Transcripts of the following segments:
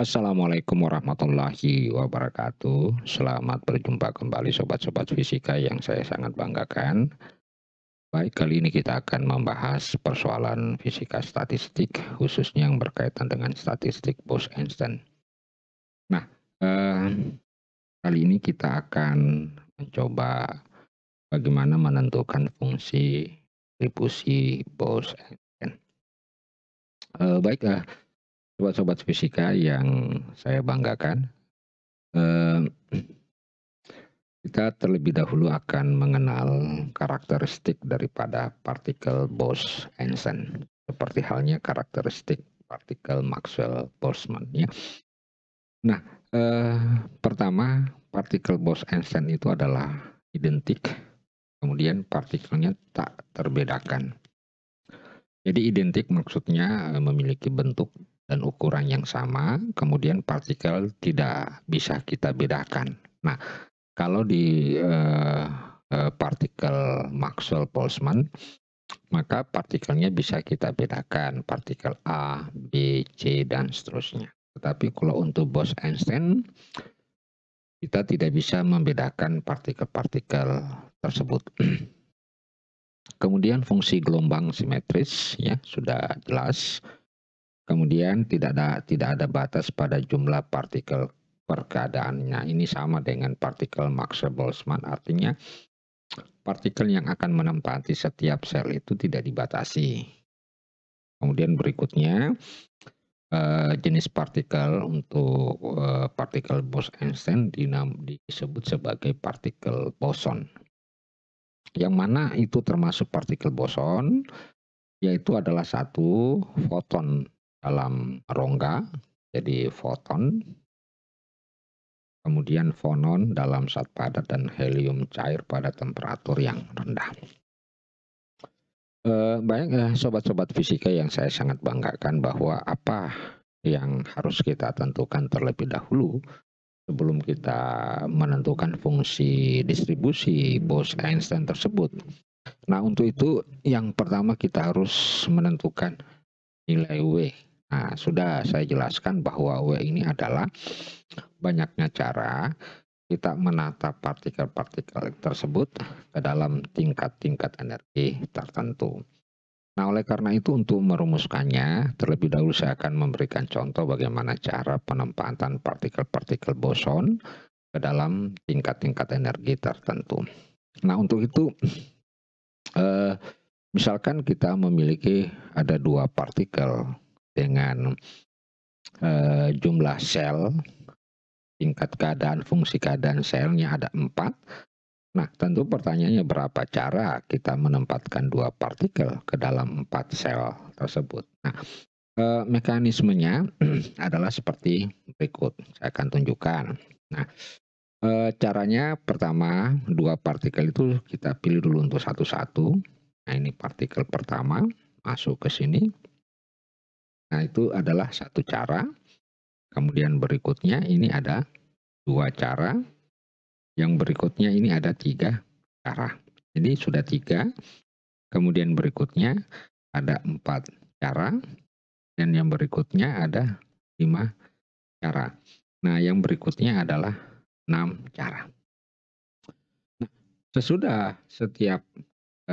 Assalamualaikum warahmatullahi wabarakatuh. Selamat berjumpa kembali sobat-sobat fisika yang saya sangat banggakan. Baik, kali ini kita akan membahas persoalan fisika statistik, khususnya yang berkaitan dengan statistik Bose-Einstein. Nah, kali ini kita akan mencoba bagaimana menentukan fungsi distribusi Bose-Einstein. Baik, sobat-sobat fisika yang saya banggakan, eee kita terlebih dahulu akan mengenal karakteristik daripada partikel Bose-Einstein, seperti halnya karakteristik partikel Maxwell-Boltzmann ya. Nah, pertama partikel Bose-Einstein itu adalah identik, kemudian partikelnya tak terbedakan. Jadi identik maksudnya memiliki bentuk dan ukuran yang sama, kemudian partikel tidak bisa kita bedakan. Nah, kalau di, partikel Maxwell-Boltzmann, maka partikelnya bisa kita bedakan, partikel A, B, C, dan seterusnya. Tetapi kalau untuk Bose-Einstein, kita tidak bisa membedakan partikel-partikel tersebut. Kemudian fungsi gelombang simetris ya, sudah jelas. Kemudian tidak ada batas pada jumlah partikel per keadaannya. Ini sama dengan partikel Maxwell-Boltzmann, artinya partikel yang akan menempati setiap sel itu tidak dibatasi. Kemudian berikutnya, jenis partikel untuk, partikel Bose-Einstein disebut sebagai partikel boson. Yang mana itu termasuk partikel boson, yaitu adalah satu foton dalam rongga, jadi foton, kemudian fonon dalam zat padat, dan helium cair pada temperatur yang rendah. Baik, sobat-sobat fisika yang saya sangat banggakan, bahwa apa yang harus kita tentukan terlebih dahulu sebelum kita menentukan fungsi distribusi Bose-Einstein tersebut. Nah, untuk itu yang pertama kita harus menentukan nilai W. Nah, sudah saya jelaskan bahwa W ini adalah banyaknya cara kita menata partikel-partikel tersebut ke dalam tingkat-tingkat energi tertentu. Nah, oleh karena itu untuk merumuskannya, terlebih dahulu saya akan memberikan contoh bagaimana cara penempatan partikel-partikel boson ke dalam tingkat-tingkat energi tertentu. Nah, untuk itu, eh, misalkan kita memiliki ada dua partikel dengan jumlah sel, tingkat keadaan, fungsi keadaan selnya ada 4. Nah, tentu pertanyaannya berapa cara kita menempatkan dua partikel ke dalam 4 sel tersebut. Nah, mekanismenya adalah seperti berikut, saya akan tunjukkan. Nah, caranya pertama, dua partikel itu kita pilih dulu untuk satu-satu. Nah, ini partikel pertama masuk ke sini. Nah, itu adalah satu cara. Kemudian berikutnya ini ada dua cara. Yang berikutnya ini ada 3 cara. Jadi sudah 3, kemudian berikutnya ada 4 cara, dan yang berikutnya ada 5 cara. Nah, yang berikutnya adalah 6 cara. Nah, sesudah setiap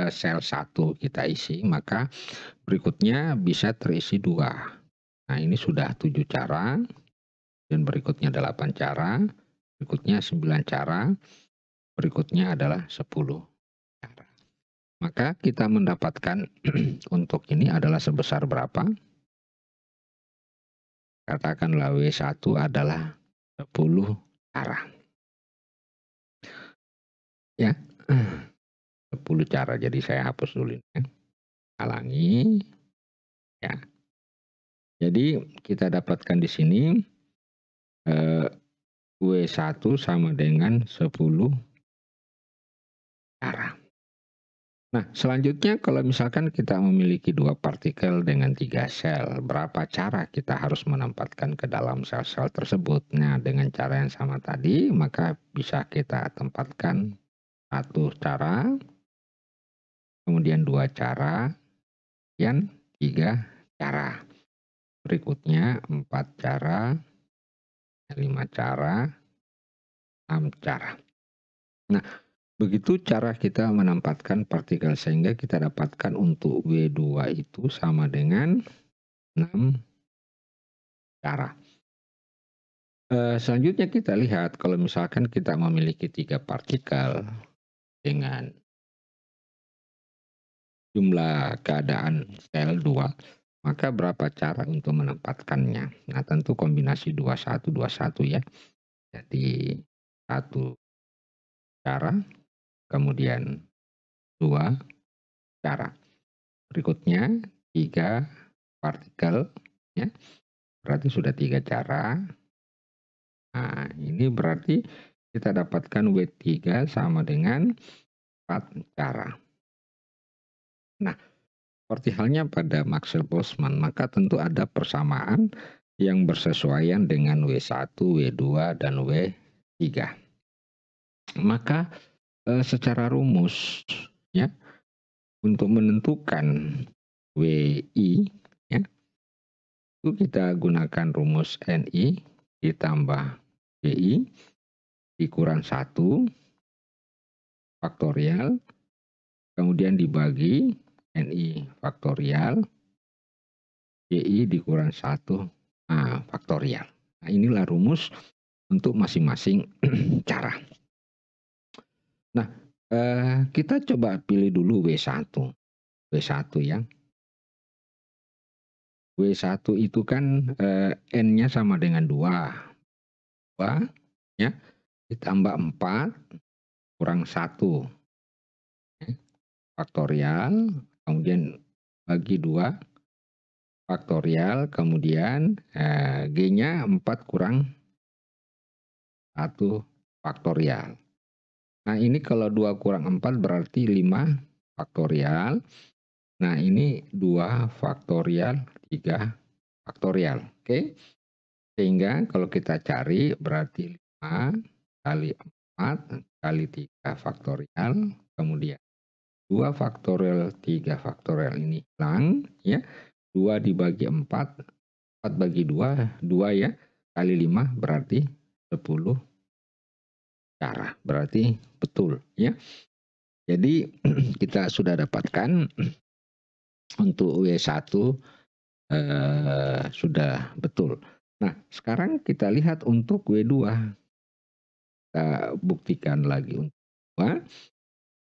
sel 1 kita isi, maka berikutnya bisa terisi 2. Nah, ini sudah 7 cara, dan berikutnya 8 cara, berikutnya 9 cara, berikutnya adalah 10 cara. Maka kita mendapatkan untuk ini adalah sebesar berapa? Katakanlah W1 adalah 10 cara. Ya, 10 cara. Jadi saya hapus dulu ini ya. Halangi. Ya. Jadi kita dapatkan di sini W1 sama dengan 10 cara. Nah, selanjutnya kalau misalkan kita memiliki dua partikel dengan 3 sel, berapa cara kita harus menempatkan ke dalam sel-sel tersebut? Nah, dengan cara yang sama tadi, maka bisa kita tempatkan 1 cara, kemudian 2 cara, dan 3 cara. Berikutnya 4 cara, 5 cara, 6 cara. Nah, begitu cara kita menempatkan partikel sehingga kita dapatkan untuk W2 itu sama dengan 6 cara. Selanjutnya kita lihat kalau misalkan kita memiliki 3 partikel dengan jumlah keadaan sel 2, maka berapa cara untuk menempatkannya? Nah, tentu kombinasi 21, 21 ya. Jadi 1 cara, kemudian 2 cara. Berikutnya 3 partikel ya. Berarti sudah 3 cara. Nah, ini berarti kita dapatkan W3 sama dengan 4 cara. Nah, seperti halnya pada Maxwell-Boltzmann, maka tentu ada persamaan yang bersesuaian dengan W1, W2, dan W3. Maka secara rumus ya, untuk menentukan WI ya, itu kita gunakan rumus NI ditambah WI dikurang 1 faktorial, kemudian dibagi NI faktorial, YI dikurang 1 faktorial. Nah, inilah rumus untuk masing-masing cara. Nah, kita coba pilih dulu W1. W1 ya. W1 itu kan N-nya sama dengan 2. 2 ya, ditambah 4 kurang 1 ya, faktorial, kemudian bagi 2 faktorial, kemudian G-nya 4 kurang 1 faktorial. Nah, ini kalau 2 kurang 4 berarti 5 faktorial. Nah, ini 2 faktorial, 3 faktorial. Oke. Sehingga kalau kita cari berarti 5 kali 4 kali 3 faktorial, kemudian 2 faktorial, 3 faktorial ini hilang ya. 2 dibagi 4, 4 bagi 2, 2 ya, kali 5 berarti 10 cara. Berarti betul ya. Jadi kita sudah dapatkan untuk W1 sudah betul. Nah, sekarang kita lihat untuk W2. Kita buktikan lagi untuk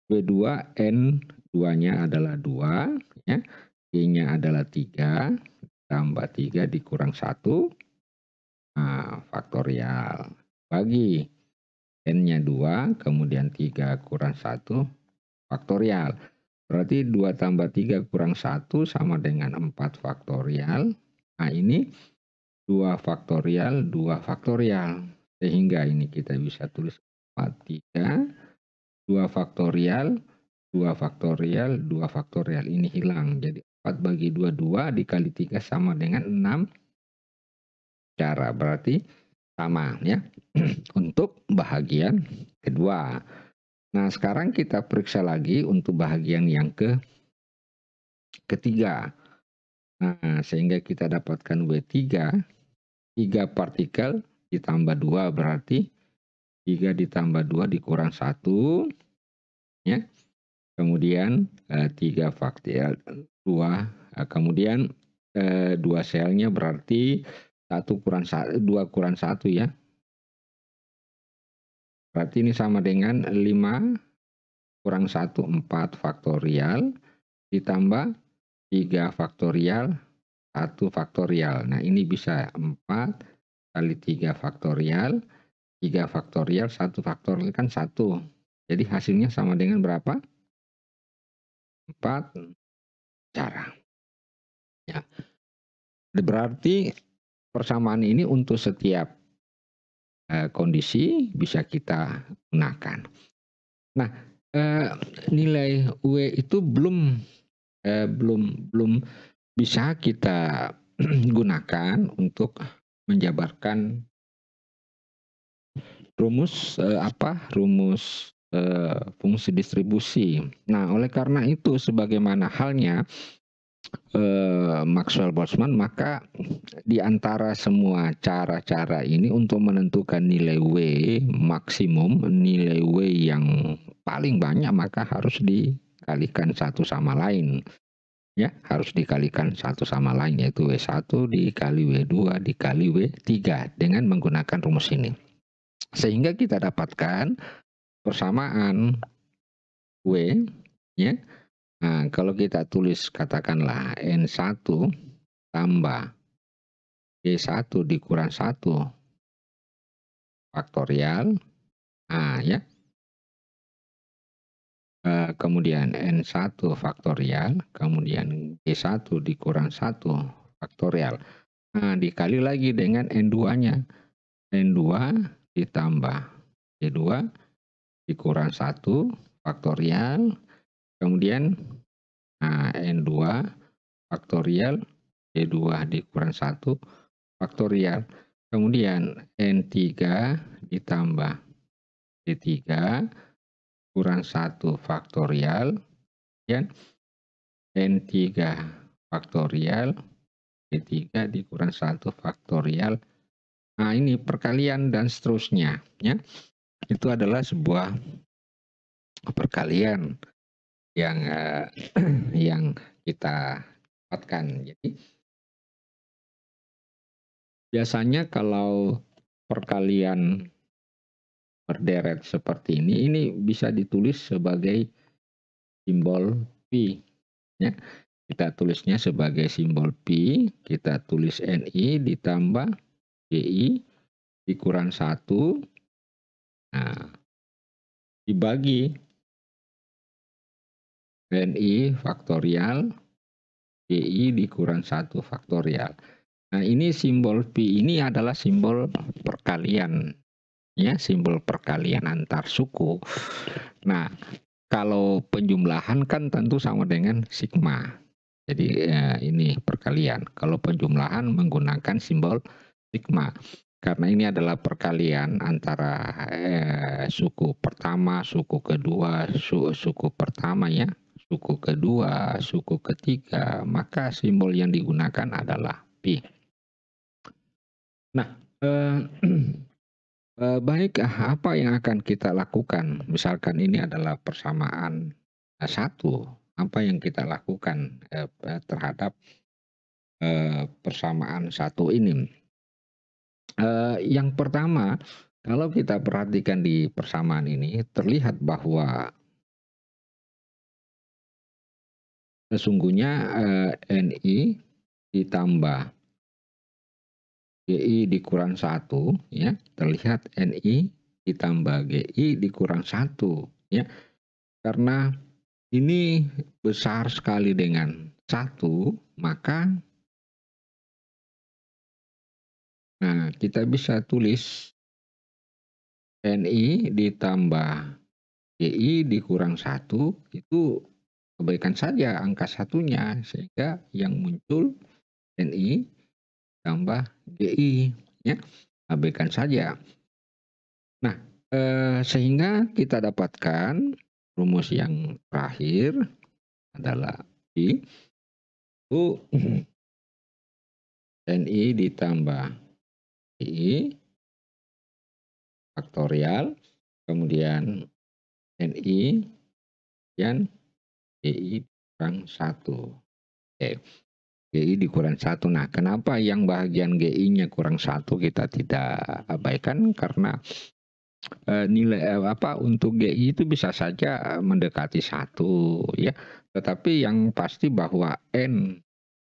W2 N 2-nya adalah 2 ya. G-nya adalah 3, tambah 3 dikurang 1, faktorial. Bagi N-nya 2, kemudian 3 kurang 1, faktorial. Berarti 2 tambah 3 kurang 1 sama dengan 4 faktorial. Nah, ini 2 faktorial, 2 faktorial. Sehingga ini kita bisa tulis 4, 3, 2 faktorial, 2 faktorial, 2 faktorial. Ini hilang. Jadi 4 bagi 2, 2 dikali 3 sama dengan 6 cara. Berarti sama ya. Untuk bahagian kedua. Nah, sekarang kita periksa lagi untuk bahagian yang ketiga. Nah, sehingga kita dapatkan W3, 3 partikel ditambah 2 berarti 3 ditambah 2 dikurang 1 ya. Kemudian 3 faktorial 2, kemudian 2 selnya berarti 1 kurang 1, 2 kurang 1 ya. Berarti ini sama dengan 5 kurang 1, 4 faktorial ditambah 3 faktorial, 1 faktorial. Nah, ini bisa 4 kali 3 faktorial, 3 faktorial, 1 faktorial kan 1. Jadi hasilnya sama dengan berapa? 4 cara. Ya. Berarti persamaan ini untuk setiap kondisi bisa kita gunakan. Nah, nilai W itu belum bisa kita gunakan untuk menjabarkan rumus rumus fungsi distribusi. Nah, oleh karena itu sebagaimana halnya Maxwell-Boltzmann, maka di antara semua cara-cara ini untuk menentukan nilai W maksimum, nilai W yang paling banyak, maka harus dikalikan satu sama lain. Ya, harus dikalikan satu sama lain, yaitu W1 dikali W2 dikali W3 dengan menggunakan rumus ini. Sehingga kita dapatkan persamaan W, ya. Nah, kalau kita tulis katakanlah N1 tambah G1 dikurang 1 faktorial. Ya. Kemudian N1 faktorial, kemudian G1 dikurang 1 faktorial. Dikali lagi dengan N2-nya. N2 ditambah G2 dikurang 1 faktorial, kemudian N2 faktorial, G2 dikurang 1 faktorial, kemudian N3 ditambah G3 kurang 1 faktorial, ya, N3 faktorial, G3 dikurang 1 faktorial. Ini perkalian dan seterusnya, ya. Itu adalah sebuah perkalian yang yang kita dapatkan. Jadi biasanya kalau perkalian berderet seperti ini bisa ditulis sebagai simbol pi, ya. Kita tulisnya sebagai simbol pi, kita tulis Ni ditambah Gi dikurang 1, dibagi Ni faktorial, Gi dikurang 1 faktorial. Ini simbol pi ini adalah simbol perkalian, ya, simbol perkalian antar suku. Nah, kalau penjumlahan kan tentu sama dengan sigma. Jadi ini perkalian. Kalau penjumlahan menggunakan simbol sigma. Karena ini adalah perkalian antara suku pertama, suku kedua, suku pertama, ya, suku kedua, suku ketiga, maka simbol yang digunakan adalah pi. Nah, baik, apa yang akan kita lakukan? Misalkan ini adalah persamaan 1, apa yang kita lakukan terhadap persamaan 1 ini? Yang pertama, kalau kita perhatikan di persamaan ini, terlihat bahwa sesungguhnya Ni ditambah Gi dikurang 1, ya, terlihat Ni ditambah Gi dikurang 1, ya. Karena ini besar sekali dengan 1, maka kita bisa tulis Ni ditambah Gi dikurang 1 itu abaikan saja angka satunya, sehingga yang muncul Ni tambah Gi, ya, abaikan saja. Nah, sehingga kita dapatkan rumus yang terakhir adalah I itu Ni ditambah Gi faktorial, kemudian Ni dan Gi dikurang 1. Oke. Gi dikurang 1. Nah, kenapa yang bagian Gi-nya kurang 1 kita tidak abaikan? Karena nilai untuk Gi itu bisa saja mendekati 1, ya. Tetapi yang pasti bahwa N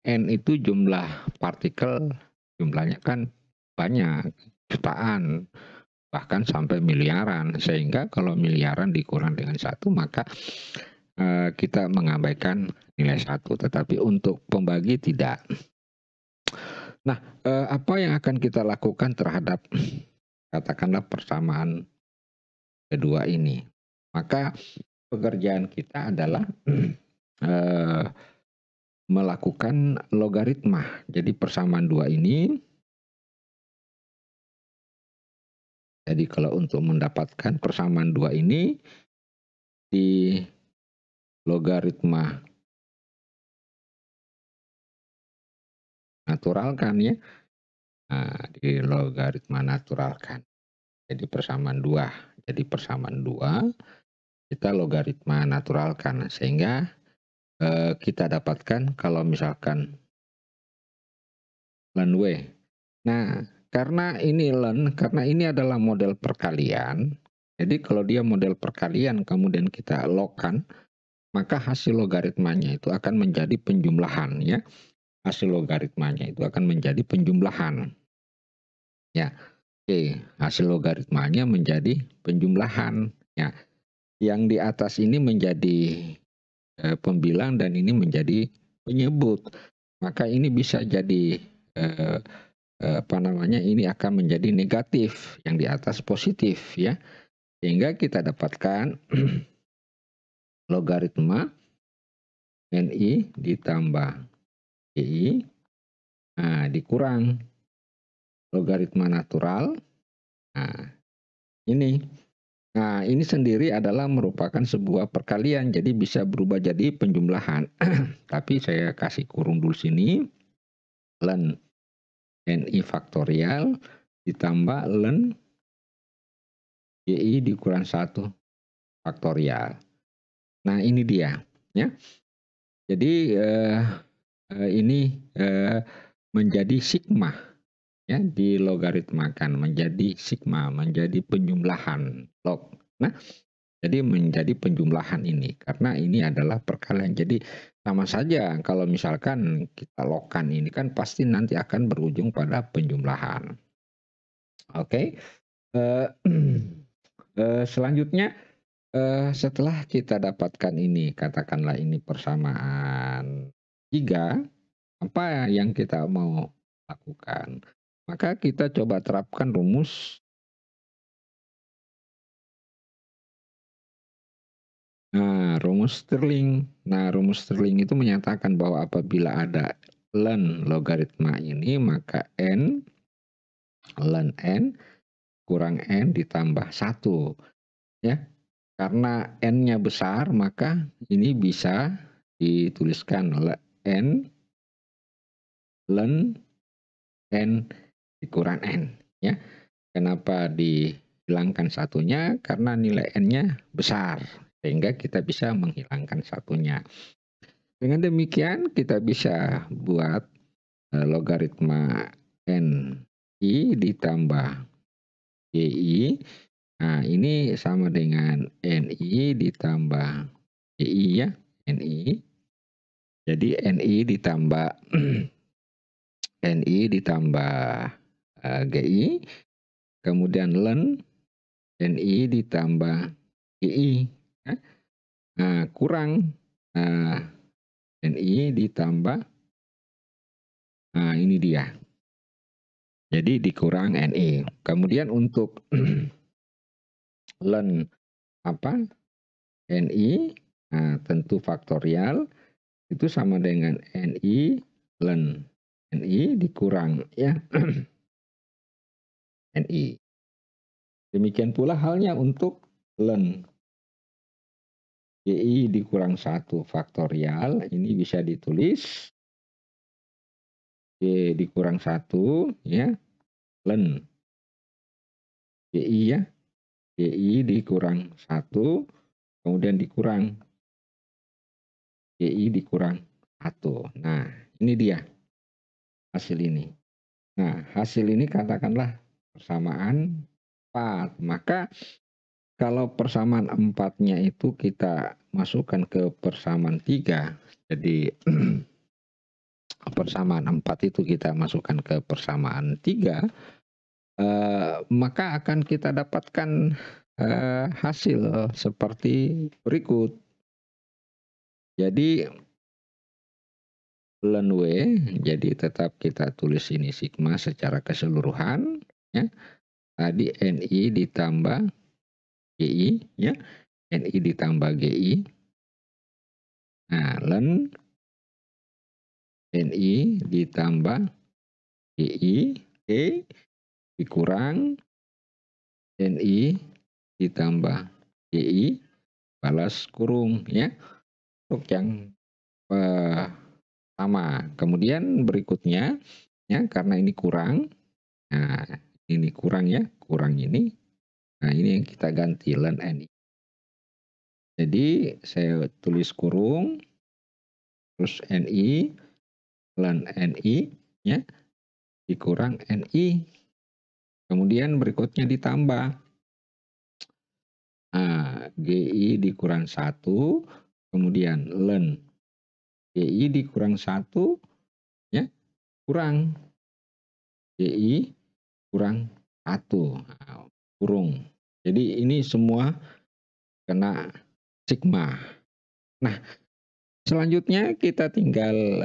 itu jumlah partikel, jumlahnya kan banyak, jutaan, bahkan sampai miliaran. Sehingga kalau miliaran dikurang dengan 1, maka kita mengabaikan nilai 1, tetapi untuk pembagi tidak. Nah, apa yang akan kita lakukan terhadap katakanlah persamaan kedua ini? Maka pekerjaan kita adalah melakukan logaritma. Jadi persamaan 2 ini, jadi kalau untuk mendapatkan persamaan 2 ini, di logaritma naturalkan ya. Nah, di logaritma naturalkan. Jadi persamaan 2. Jadi persamaan 2 kita logaritma naturalkan sehingga kita dapatkan kalau misalkan ln W. Nah, karena ini adalah model perkalian. Jadi kalau dia model perkalian kemudian kita logkan, maka hasil logaritmanya itu akan menjadi penjumlahan ya. Hasil logaritmanya itu akan menjadi penjumlahan. Ya. Oke, hasil logaritmanya menjadi penjumlahan. Ya. Yang di atas ini menjadi pembilang dan ini menjadi penyebut. Maka ini bisa jadi ini akan menjadi negatif, yang di atas positif ya. Sehingga kita dapatkan logaritma NI ditambah GI, nah dikurang logaritma natural. Nah, ini. Nah, ini sendiri adalah merupakan sebuah perkalian, jadi bisa berubah jadi penjumlahan. Tapi saya kasih kurung dulu sini, ln NI faktorial ditambah ln GI dikurang 1 faktorial. Nah, ini dia ya. Jadi ini menjadi sigma ya, dilogaritmakan menjadi sigma, menjadi penjumlahan log. Nah, jadi menjadi penjumlahan ini karena ini adalah perkalian. Jadi sama saja kalau misalkan kita logkan ini kan pasti nanti akan berujung pada penjumlahan. Oke. Selanjutnya setelah kita dapatkan ini, katakanlah ini persamaan 3, apa yang kita mau lakukan? Maka kita coba terapkan rumus. Nah, rumus Stirling. Nah, rumus Stirling itu menyatakan bahwa apabila ada ln logaritma ini, maka n ln n kurang n ditambah 1 ya. Karena n-nya besar, maka ini bisa dituliskan n ln n dikurang n ya. Kenapa dihilangkan satunya? Karena nilai n-nya besar sehingga kita bisa menghilangkan satunya. Dengan demikian kita bisa buat logaritma NI ditambah GI. Nah, ini sama dengan NI ditambah GI ya, NI. Jadi NI ditambah NI ditambah GI, kemudian ln NI ditambah GI. Ya. Nah, kurang NI ditambah, nah ini dia. Jadi dikurang NI. Kemudian untuk ln NI, nah tentu faktorial itu sama dengan NI ln NI dikurang ya NI. Demikian pula halnya untuk ln GI dikurang 1 faktorial, ini bisa ditulis G dikurang 1 ya, ln GI ya, GI dikurang 1, kemudian dikurang GI dikurang 1. Nah, ini dia hasil ini. Nah, hasil ini katakanlah persamaan 4. Maka kalau persamaan 4-nya itu kita masukkan ke persamaan 3. Jadi persamaan 4 itu kita masukkan ke persamaan 3, maka akan kita dapatkan hasil seperti berikut. Jadi ln W, jadi tetap kita tulis ini sigma secara keseluruhan ya. Tadi NI ditambah GI ya. NI ditambah GI. Nah, ln NI ditambah GI dikurang NI ditambah GI balas kurung ya. Untuk yang sama. Kemudian berikutnya, ya karena ini kurang, nah ini kurang ya, kurang ini. Nah ini yang kita ganti len NI. Jadi saya tulis kurung, terus NI, len NI, ya, dikurang NI. Kemudian berikutnya ditambah. Nah, GI dikurang 1, kemudian len GI dikurang 1, ya, kurang GI kurang 1, nah, kurung. Jadi ini semua kena sigma. Nah, selanjutnya kita tinggal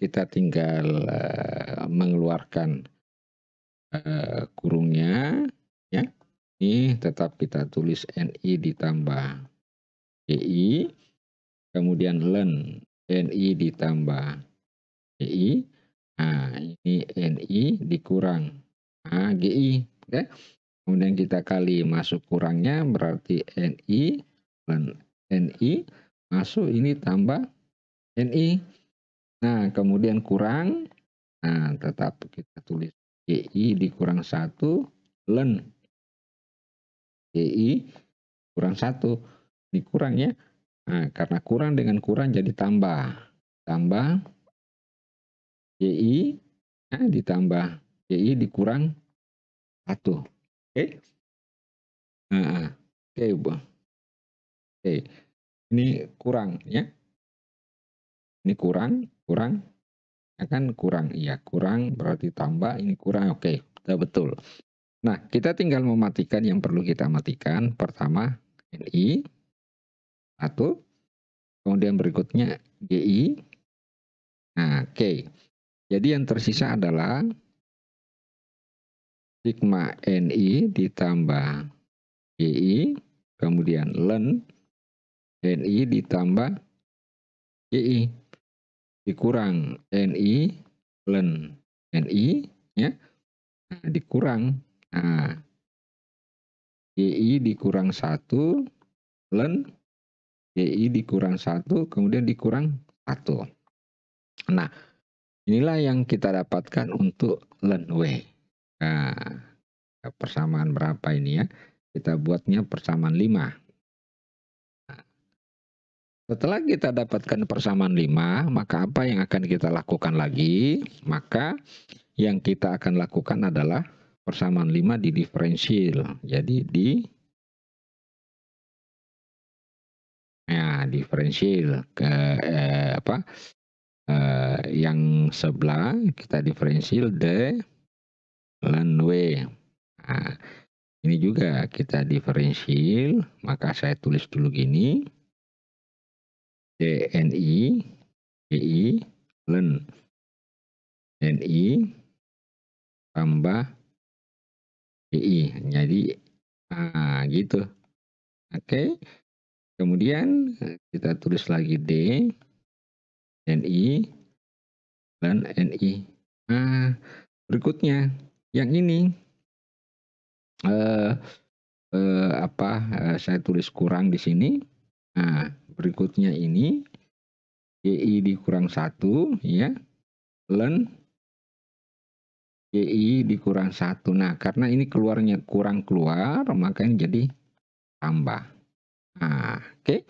Kita tinggal mengeluarkan kurungnya, ya. Ini tetap kita tulis NI ditambah GI, kemudian len NI ditambah GI. Nah, ini NI dikurang GI, ya. Kemudian kita kali masuk kurangnya berarti NI dan NI masuk ini tambah NI. Nah, kemudian kurang, nah tetap kita tulis GI dikurang 1 len GI kurang 1 dikurang ya. Nah, karena kurang dengan kurang jadi tambah. Tambah GI, nah, ditambah GI dikurang 1. Oke. Nah, oke, Bu. Oke. Ini kurang ya. Ini kurang, ya kan kurang. Iya, kurang berarti tambah, ini kurang. Oke, betul. Nah, kita tinggal mematikan yang perlu kita matikan. Pertama, NI 1, kemudian berikutnya GI. Nah, oke. Jadi yang tersisa adalah sigma NI ditambah GI, kemudian len NI ditambah GI, dikurang NI len NI, ya. Nah, dikurang. Nah, GI dikurang 1, len GI dikurang 1, kemudian dikurang 1. Nah, inilah yang kita dapatkan untuk len W. Nah, persamaan berapa ini ya? Kita buatnya persamaan 5. Nah, setelah kita dapatkan persamaan 5, maka apa yang akan kita lakukan lagi? Maka yang kita akan lakukan adalah persamaan 5 di diferensial. Jadi diferensial ke yang sebelah kita diferensial D len W. Nah, ini juga kita diferensial, maka saya tulis dulu gini. DNI GI len NI tambah GI. Jadi gitu. Oke. Kemudian kita tulis lagi D NI dan NI. Nah, berikutnya yang ini saya tulis kurang di sini. Nah, berikutnya ini GI dikurang 1, ya, len GI dikurang 1. Nah, karena ini keluarnya kurang keluar, makanya jadi tambah. Nah, oke.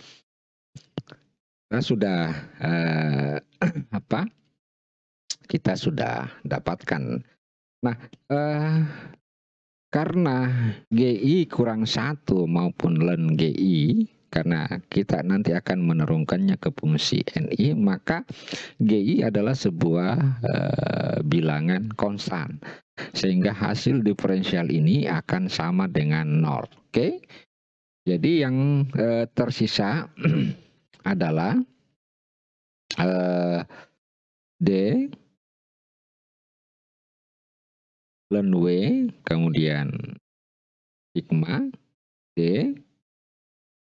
Kita sudah kita sudah dapatkan. Nah, karena GI kurang 1 maupun len GI, karena kita nanti akan menurunkannya ke fungsi NI, maka GI adalah sebuah bilangan konstan. Sehingga hasil diferensial ini akan sama dengan 0. Oke? Jadi yang tersisa adalah D len W, kemudian sigma D.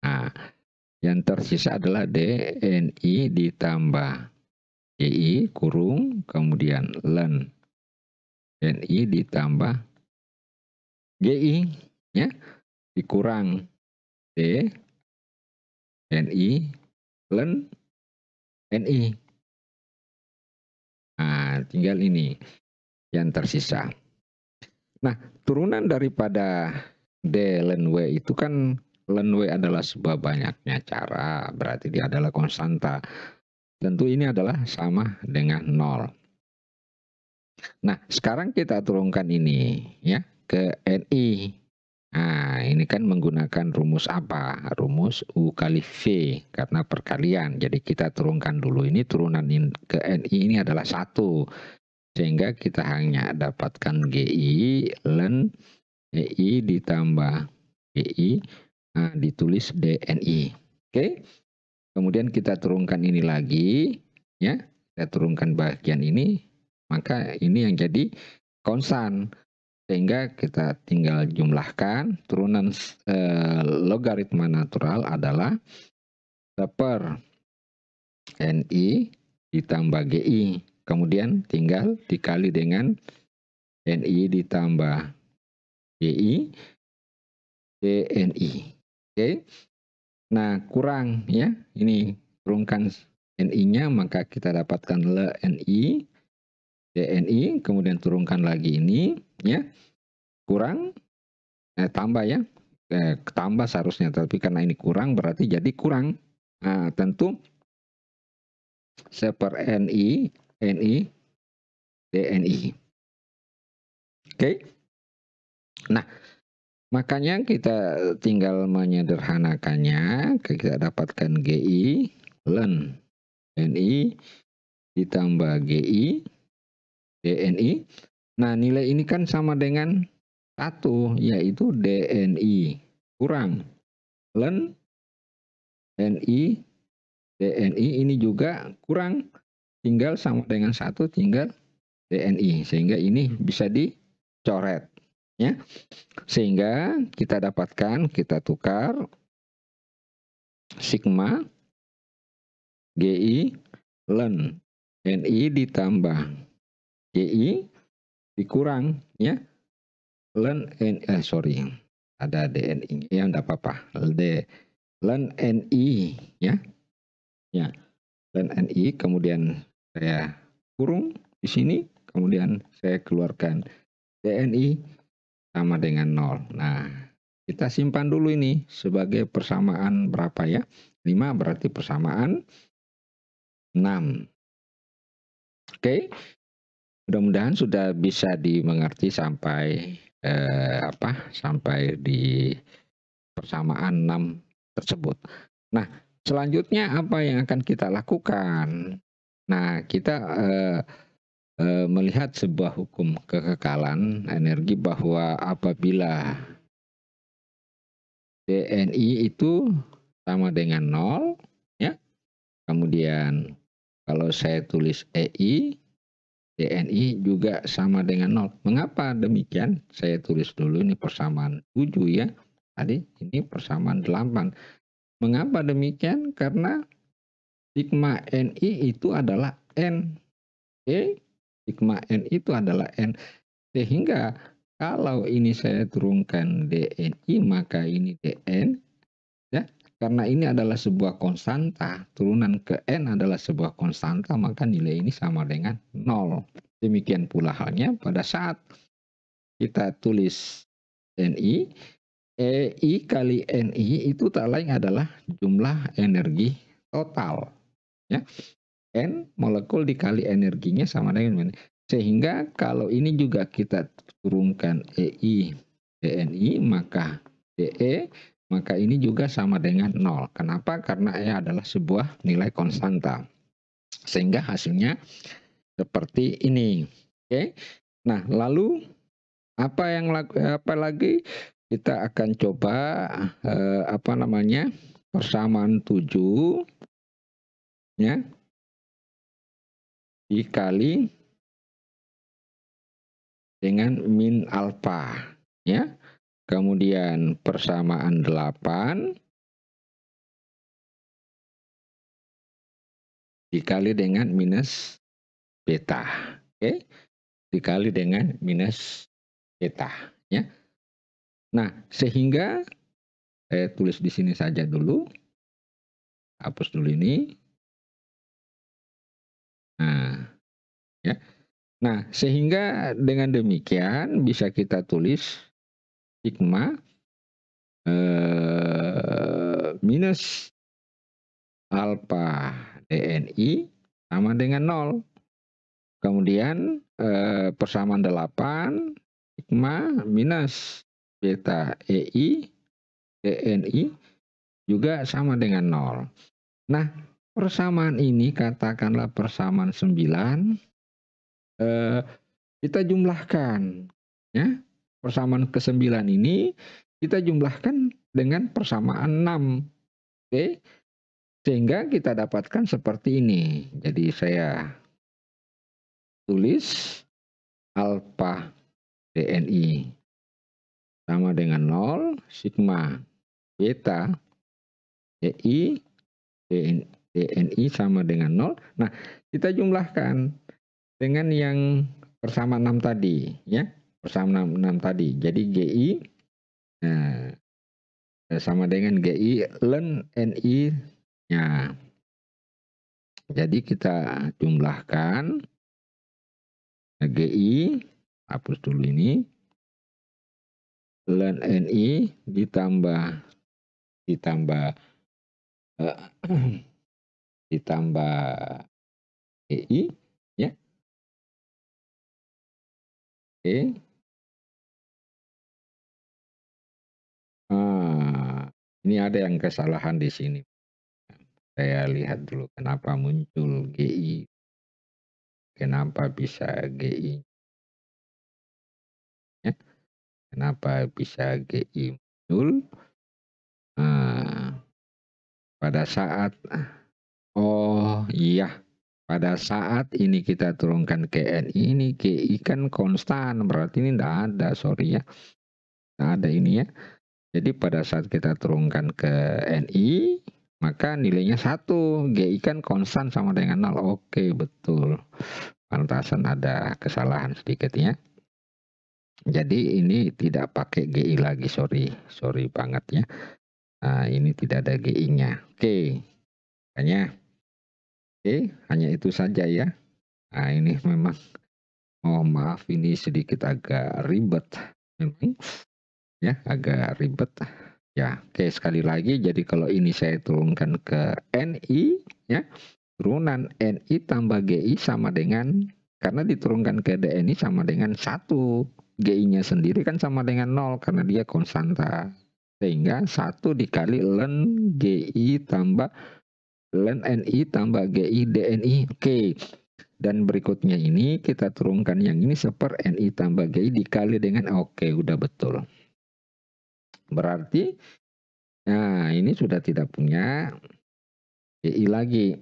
Nah, yang tersisa adalah DNI ditambah GI kurung, kemudian len NI ditambah GI, ya, dikurang D NI len NI. Nah, tinggal ini yang tersisa. Nah, turunan daripada D ln W itu kan, ln W adalah sebuah banyaknya cara, berarti dia adalah konstanta. Tentu ini adalah sama dengan 0. Nah, sekarang kita turunkan ini ya ke NI. Nah, ini kan menggunakan rumus apa? Rumus U kali V karena perkalian. Jadi kita turunkan dulu ini, turunan ke NI ini adalah 1. Sehingga kita hanya dapatkan GI ln EI ditambah GI, nah, ditulis DNI. Oke. Kemudian kita turunkan ini lagi ya. Kita turunkan bagian ini, maka ini yang jadi konstan. Sehingga kita tinggal jumlahkan turunan logaritma natural adalah per NI ditambah GI. Kemudian tinggal dikali dengan NI ditambah GI DNI. Oke. Nah, kurang ya. Ini turunkan NI-nya, maka kita dapatkan LNI DNI, kemudian turunkan lagi ini ya. Kurang tambah ya. Tambah seharusnya, tapi karena ini kurang berarti jadi kurang. Nah, tentu seper NI DNI. Oke. Nah, makanya kita tinggal menyederhanakannya, kita dapatkan GI ln NI ditambah GI DNI. Nah, nilai ini kan sama dengan 1, yaitu DNI kurang ln NI DNI ini juga kurang, tinggal sama dengan 1, tinggal DNI, sehingga ini bisa dicoret ya. Sehingga kita dapatkan, kita tukar sigma GI ln NI ditambah GI dikurang ya ln ada DNI ya, enggak apa-apa, ln NI ya ln NI, kemudian saya kurung di sini, kemudian saya keluarkan DNI sama dengan 0. Nah, kita simpan dulu ini sebagai persamaan berapa ya? 5, berarti persamaan 6. Oke. Mudah-mudahan sudah bisa dimengerti sampai sampai di persamaan 6 tersebut. Nah, selanjutnya apa yang akan kita lakukan? Nah, kita melihat sebuah hukum kekekalan energi bahwa apabila DNI itu sama dengan 0 ya. Kemudian kalau saya tulis EI, DNI juga sama dengan 0. Mengapa demikian? Saya tulis dulu ini persamaan 7 ya. Tadi ini persamaan 8. Mengapa demikian? Karena sigma NI itu adalah N. Oke? Sigma N itu adalah N. Sehingga kalau ini saya turunkan DNI, maka ini DN ya. Karena ini adalah sebuah konstanta, turunan ke N adalah sebuah konstanta, maka nilai ini sama dengan 0. Demikian pula halnya pada saat kita tulis NI, EI kali NI itu tak lain adalah jumlah energi total ya. N molekul dikali energinya sama dengan, sehingga kalau ini juga kita turunkan EI DNI, maka DE, maka ini juga sama dengan 0. Kenapa? Karena E adalah sebuah nilai konstanta. Sehingga hasilnya seperti ini. Oke. Nah, lalu apa lagi? Kita akan coba persamaan 7 ya dikali dengan min alfa ya. Kemudian persamaan 8 dikali dengan minus beta. Oke. Dikali dengan minus beta ya. Nah, sehingga saya tulis di sini saja dulu. Hapus dulu ini. Nah, ya. Nah, sehingga dengan demikian bisa kita tulis sigma minus alfa DNI sama dengan 0. Kemudian persamaan 8 sigma minus beta EI DNI juga sama dengan 0. Nah, persamaan ini katakanlah persamaan 9, kita jumlahkan, ya. Persamaan ke-9 ini kita jumlahkan dengan persamaan 6. Oke. Sehingga kita dapatkan seperti ini. Jadi saya tulis alfa DNI sama dengan 0, sigma beta EI DNI sama dengan 0. Nah, kita jumlahkan dengan yang persamaan 6 tadi, ya. Persamaan 6 tadi. Jadi GI sama dengan GI ln NI-nya. Jadi kita jumlahkan GI, hapus dulu ini, ln NI ditambah EI, ya. Oke. Ini ada yang kesalahan di sini. Saya lihat dulu kenapa muncul GI. Kenapa bisa GI? Ya. Kenapa bisa GI muncul? Pada saat pada saat ini kita turunkan ke NI, ini GI kan konstan, berarti ini tidak ada, sorry ya. Tidak ada ini ya. Jadi pada saat kita turunkan ke NI, maka nilainya 1. GI kan konstan sama dengan 0. Oke, betul. Pantasan ada kesalahan sedikit ya. Jadi ini tidak pakai GI lagi, sorry banget ya. Nah, ini tidak ada GI-nya. Oke. Hanya itu saja ya. Nah, ini memang maaf ini sedikit agak ribet. Memang ya, agak ribet. Ya, oke, sekali lagi, jadi kalau ini saya turunkan ke NI, ya, turunan NI tambah GI sama dengan, karena diturunkan ke DNI sama dengan 1. GI-nya sendiri kan sama dengan 0, karena dia konstanta. Sehingga 1 dikali ln GI tambah ln NI tambah GI DNI. Oke. Dan berikutnya ini kita turunkan yang ini seper NI tambah GI dikali dengan, oke, udah betul. Berarti, nah ini sudah tidak punya GI lagi.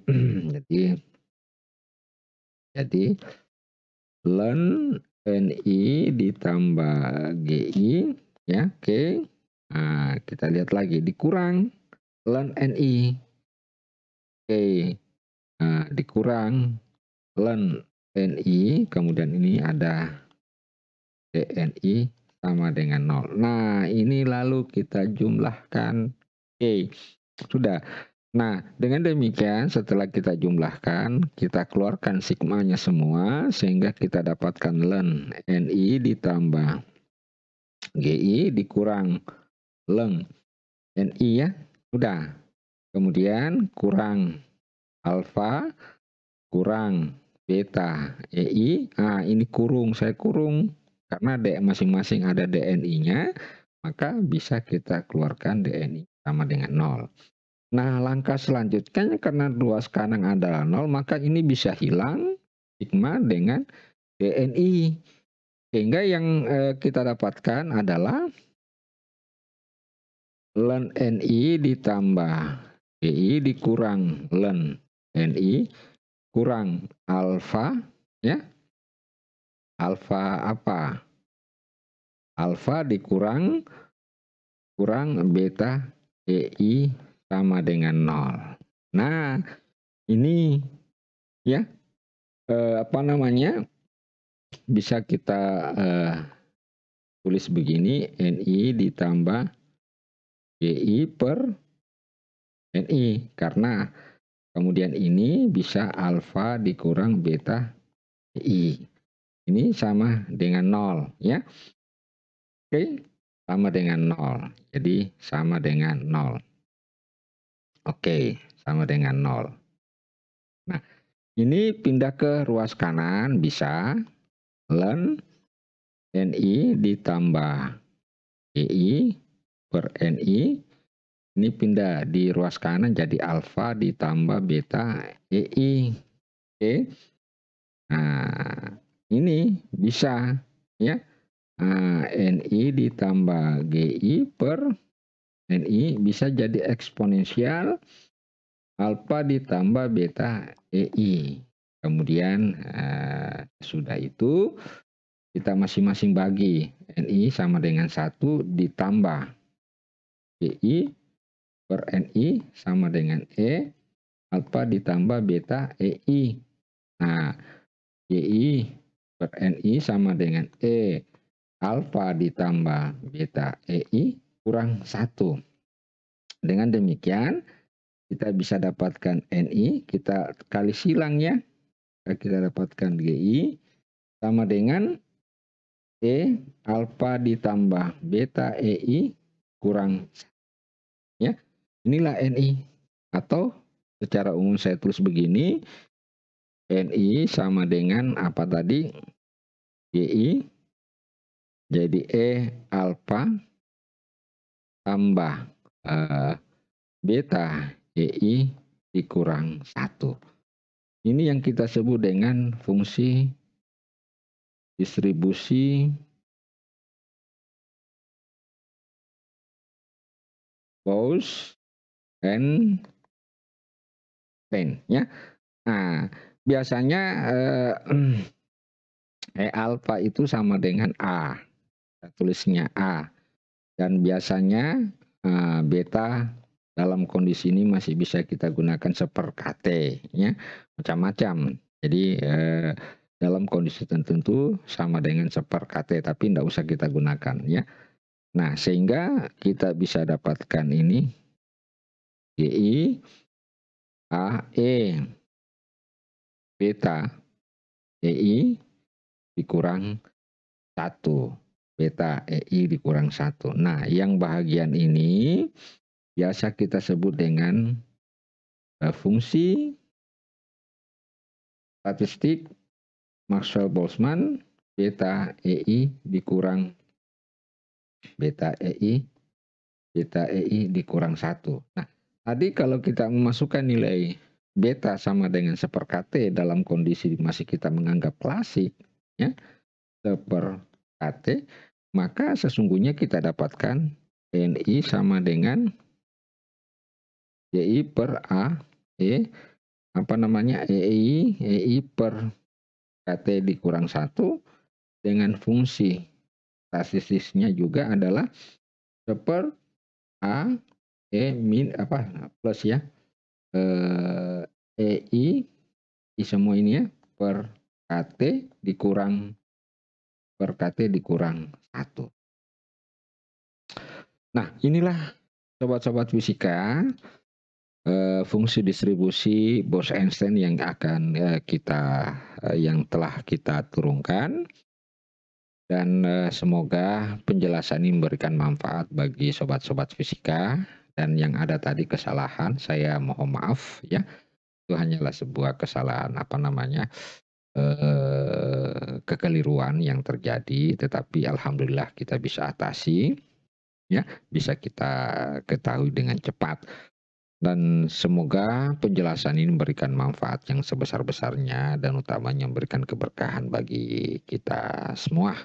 jadi ln NI ditambah GI, ya, oke. Nah, kita lihat lagi, dikurang ln NI. Oke. Nah, dikurang ln NI, kemudian ini ada DNI sama dengan 0. Nah, ini lalu kita jumlahkan. Oke, sudah. Nah, dengan demikian setelah kita jumlahkan, kita keluarkan sigmanya semua, sehingga kita dapatkan ln NI ditambah GI dikurang ln NI ya. Sudah. Kemudian kurang alfa, kurang beta EI. Nah, ini kurung, saya kurung. Karena masing-masing ada DNI-nya, maka bisa kita keluarkan DNI sama dengan 0. Nah, langkah selanjutnya karena 2 sekarang adalah 0, maka ini bisa hilang sigma dengan DNI. Sehingga yang kita dapatkan adalah ln NI ditambah GI dikurang ln NI kurang alfa, ya. Alfa apa? Alfa dikurang beta EI sama dengan 0. Nah, ini ya bisa kita tulis begini, NI ditambah GI per NI, karena kemudian ini bisa alfa dikurang beta I. Ini sama dengan 0 ya. Oke, sama dengan 0. Jadi sama dengan 0. Oke, sama dengan 0. Nah, ini pindah ke ruas kanan bisa ln NI ditambah EI per NI. Ini pindah di ruas kanan jadi alfa ditambah beta EI. Oke. Nah, ini bisa ya. NI ditambah GI per NI bisa jadi eksponensial alfa ditambah beta EI. Kemudian sudah itu kita masing-masing bagi. NI sama dengan 1 ditambah GI per NI sama dengan E alfa ditambah beta EI. Nah, GI per NI sama dengan E alfa ditambah beta EI kurang 1. Dengan demikian kita bisa dapatkan NI, kita kali silang ya. Kita dapatkan GI sama dengan E alfa ditambah beta EI kurang 1. Ya. Inilah NI, atau secara umum saya tulis begini, NI sama dengan apa tadi? GI jadi E alfa tambah beta EI dikurang 1. Ini yang kita sebut dengan fungsi distribusi Bose-Einstein ya. Nah, biasanya E alfa itu sama dengan A. Kita tulisnya A. Dan biasanya beta dalam kondisi ini masih bisa kita gunakan seperKT ya. Macam-macam. Jadi dalam kondisi tertentu sama dengan seperKT, tapi tidak usah kita gunakan ya. Nah, sehingga kita bisa dapatkan ini GI AE beta EI dikurang 1. Beta EI dikurang 1. Nah, yang bahagian ini biasa kita sebut dengan fungsi statistik Maxwell-Boltzmann beta EI dikurang beta EI dikurang 1. Nah, tadi kalau kita memasukkan nilai beta sama dengan seperKT dalam kondisi masih kita menganggap klasik ya, seperKT, maka sesungguhnya kita dapatkan NI sama dengan GI per A E EI per KT dikurang 1 dengan fungsi statistisnya juga adalah seper A E min plus ya EI semua ini ya per KT dikurang 1. Nah, inilah sobat-sobat fisika fungsi distribusi Bose-Einstein yang akan yang telah kita turunkan, dan semoga penjelasan ini memberikan manfaat bagi sobat-sobat fisika. Dan yang ada tadi kesalahan, saya mohon maaf ya. Itu hanyalah sebuah kesalahan kekeliruan yang terjadi, tetapi alhamdulillah kita bisa atasi ya, bisa kita ketahui dengan cepat. Dan semoga penjelasan ini memberikan manfaat yang sebesar-besarnya dan utamanya memberikan keberkahan bagi kita semua.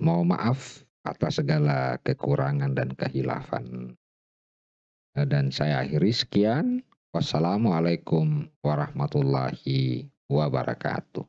Mohon maaf atas segala kekurangan dan kehilafan. Dan saya akhiri sekian. Wassalamualaikum warahmatullahi wabarakatuh.